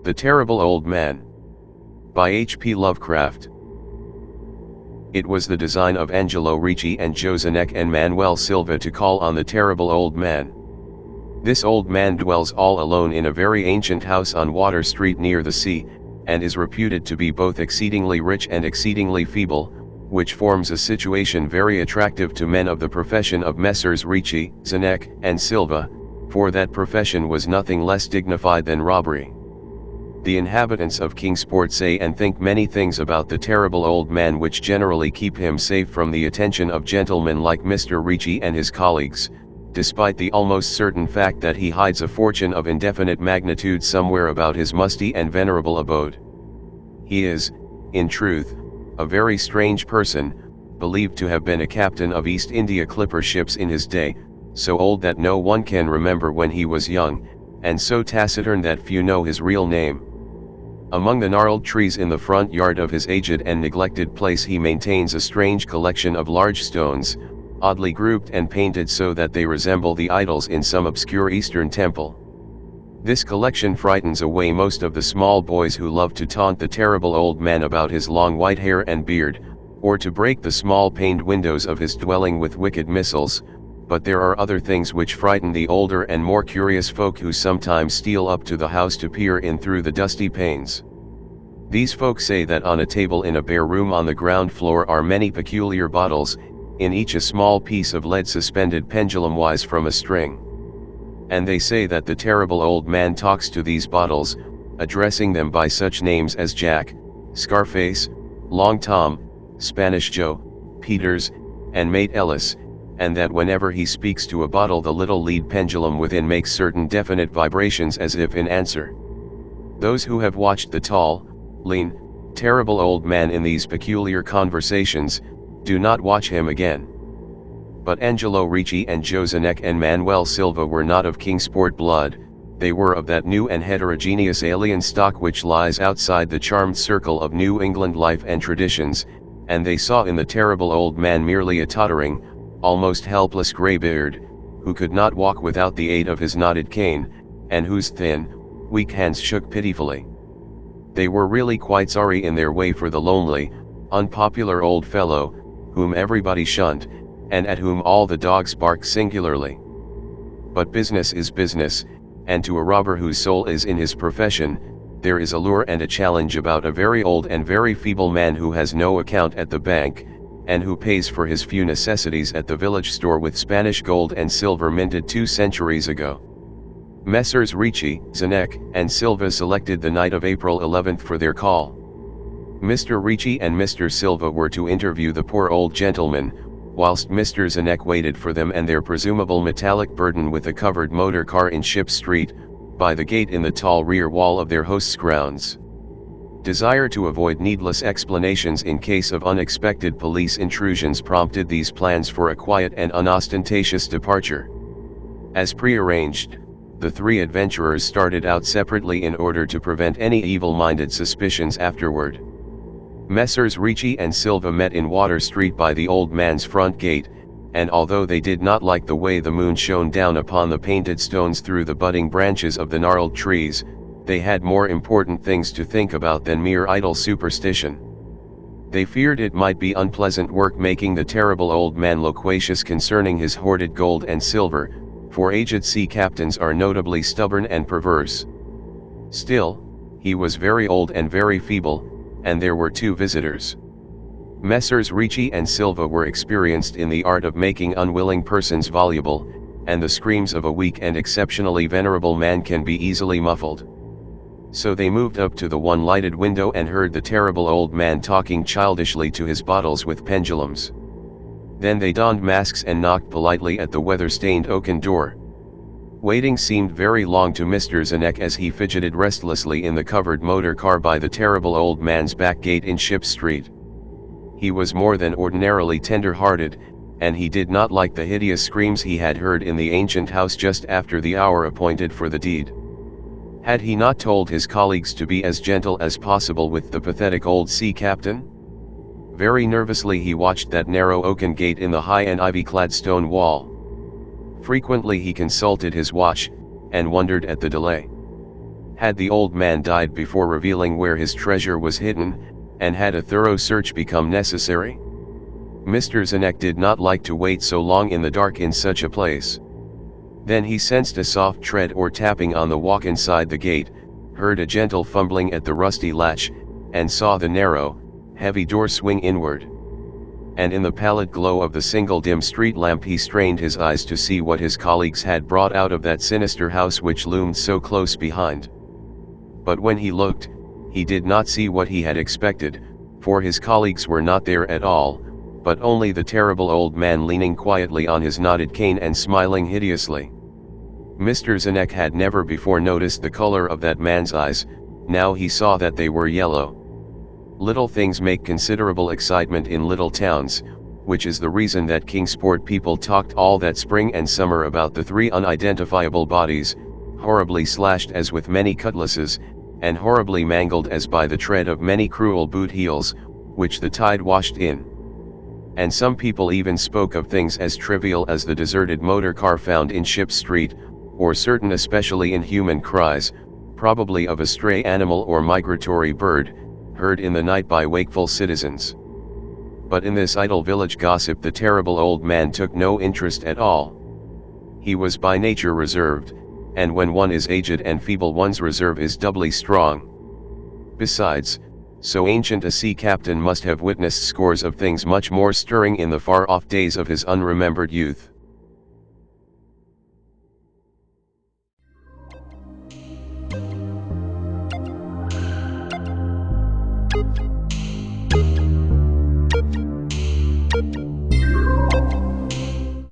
The Terrible Old Man, by H.P. Lovecraft. It was the design of Angelo Ricci and Josenic and Manuel Silva to call on the terrible old man. This old man dwells all alone in a very ancient house on Water Street near the sea, and is reputed to be both exceedingly rich and exceedingly feeble, which forms a situation very attractive to men of the profession of Messrs. Ricci, Zenek, and Silva, for that profession was nothing less dignified than robbery. The inhabitants of Kingsport say and think many things about the terrible old man which generally keep him safe from the attention of gentlemen like Mr. Ricci and his colleagues, despite the almost certain fact that he hides a fortune of indefinite magnitude somewhere about his musty and venerable abode. He is, in truth, a very strange person, believed to have been a captain of East India clipper ships in his day, so old that no one can remember when he was young, and so taciturn that few know his real name. Among the gnarled trees in the front yard of his aged and neglected place he maintains a strange collection of large stones, oddly grouped and painted so that they resemble the idols in some obscure Eastern temple. This collection frightens away most of the small boys who love to taunt the terrible old man about his long white hair and beard, or to break the small paned windows of his dwelling with wicked missiles, but there are other things which frighten the older and more curious folk who sometimes steal up to the house to peer in through the dusty panes. These folk say that on a table in a bare room on the ground floor are many peculiar bottles, in each a small piece of lead suspended pendulum-wise from a string. And they say that the terrible old man talks to these bottles, addressing them by such names as Jack, Scarface, Long Tom, Spanish Joe, Peters, and Mate Ellis, and that whenever he speaks to a bottle the little lead pendulum within makes certain definite vibrations as if in answer. Those who have watched the tall, lean, terrible old man in these peculiar conversations, do not watch him again. But Angelo Ricci and Josenic and Manuel Silva were not of Kingsport blood, they were of that new and heterogeneous alien stock which lies outside the charmed circle of New England life and traditions, and they saw in the terrible old man merely a tottering, almost helpless graybeard, who could not walk without the aid of his knotted cane, and whose thin, weak hands shook pitifully. They were really quite sorry in their way for the lonely, unpopular old fellow, whom everybody shunned, and at whom all the dogs barked singularly. But business is business, and to a robber whose soul is in his profession, there is a lure and a challenge about a very old and very feeble man who has no account at the bank, and who pays for his few necessities at the village store with Spanish gold and silver minted 2 centuries ago. Messrs. Ricci, Zenek, and Silva selected the night of April 11th for their call. Mr. Ricci and Mr. Silva were to interview the poor old gentleman, whilst Mr. Zenek waited for them and their presumable metallic burden with a covered motor car in Ship Street, by the gate in the tall rear wall of their host's grounds. Desire to avoid needless explanations in case of unexpected police intrusions prompted these plans for a quiet and unostentatious departure. As prearranged, the 3 adventurers started out separately in order to prevent any evil-minded suspicions afterward. Messrs. Ricci and Silva met in Water Street by the old man's front gate, and although they did not like the way the moon shone down upon the painted stones through the budding branches of the gnarled trees, they had more important things to think about than mere idle superstition. They feared it might be unpleasant work making the terrible old man loquacious concerning his hoarded gold and silver, for aged sea captains are notably stubborn and perverse. Still, he was very old and very feeble, and there were 2 visitors. Messrs. Ricci and Silva were experienced in the art of making unwilling persons voluble, and the screams of a weak and exceptionally venerable man can be easily muffled. So they moved up to the one lighted window and heard the terrible old man talking childishly to his bottles with pendulums. Then they donned masks and knocked politely at the weather-stained oaken door. Waiting seemed very long to Mr. Zenek as he fidgeted restlessly in the covered motor car by the terrible old man's back gate in Ship Street. He was more than ordinarily tender-hearted, and he did not like the hideous screams he had heard in the ancient house just after the hour appointed for the deed. Had he not told his colleagues to be as gentle as possible with the pathetic old sea captain? Very nervously he watched that narrow oaken gate in the high and ivy-clad stone wall. Frequently he consulted his watch, and wondered at the delay. Had the old man died before revealing where his treasure was hidden, and had a thorough search become necessary? Mr. Zenek did not like to wait so long in the dark in such a place. Then he sensed a soft tread or tapping on the walk inside the gate, heard a gentle fumbling at the rusty latch, and saw the narrow, heavy door swing inward. And in the pallid glow of the single dim street lamp he strained his eyes to see what his colleagues had brought out of that sinister house which loomed so close behind. But when he looked, he did not see what he had expected, for his colleagues were not there at all, but only the terrible old man leaning quietly on his knotted cane and smiling hideously. Mr. Zenek had never before noticed the color of that man's eyes. Now he saw that they were yellow. Little things make considerable excitement in little towns, which is the reason that Kingsport people talked all that spring and summer about the three unidentifiable bodies, horribly slashed as with many cutlasses, and horribly mangled as by the tread of many cruel boot heels, which the tide washed in. And some people even spoke of things as trivial as the deserted motor car found in Ship Street, or certain especially inhuman cries, probably of a stray animal or migratory bird, heard in the night by wakeful citizens. But in this idle village gossip the terrible old man took no interest at all. He was by nature reserved, and when one is aged and feeble one's reserve is doubly strong. Besides, so ancient a sea captain must have witnessed scores of things much more stirring in the far-off days of his unremembered youth.